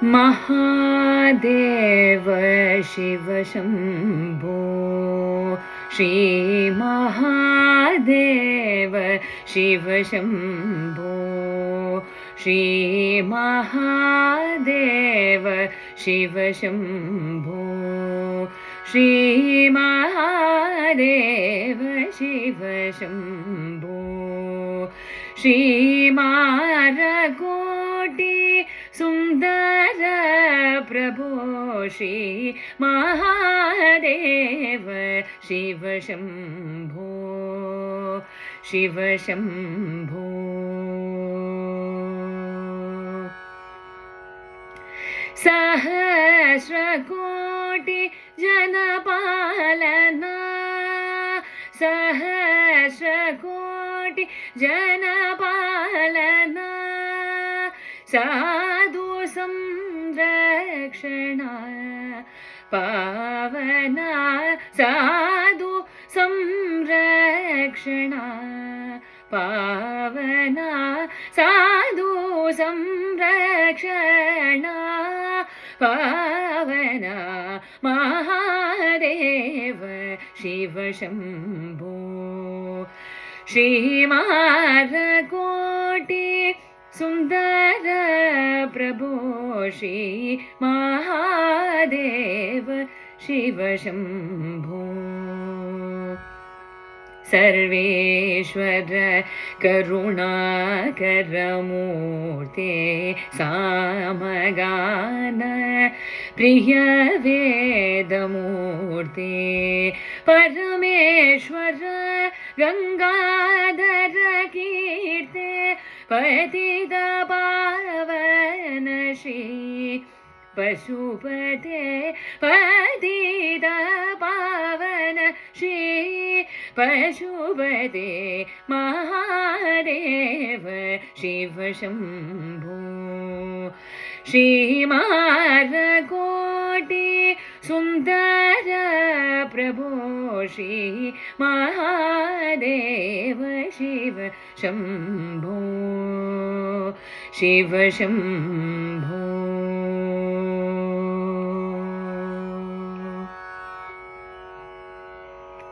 महादेव शिव शम्भो श्री महादेव शिव शम्भो श्री महादेव शिव शम्भो श्री महादेव शिव शम्भो श्री मारकोटि सुन्दर प्रभो श्री महादेव शिव शम्भो शिव शम्भो सहस्रकोटि जनपालना सहस्रकोटि जनपालना साधु संरक्षणा पावना साधु संरक्षणा पावना साधु संरक्षणा पावना महादेव शिव शम्भो श्री मारकोटि सुन्दर प्रभो श्री महादेव शिव शम्भो सर्वेश्वर करुणाकर मूर्ते सामगान प्रिय वेदमूर्ते परमेश्वर गंगाधर कीर्ते पतित पावन श्री पशुपते पतित पावन श्री पशुपते महादेव शिव शम्भो श्री मारकोटि सुन्दर प्रभो श्री महादेव शिव शम्भो शिव शम्भो।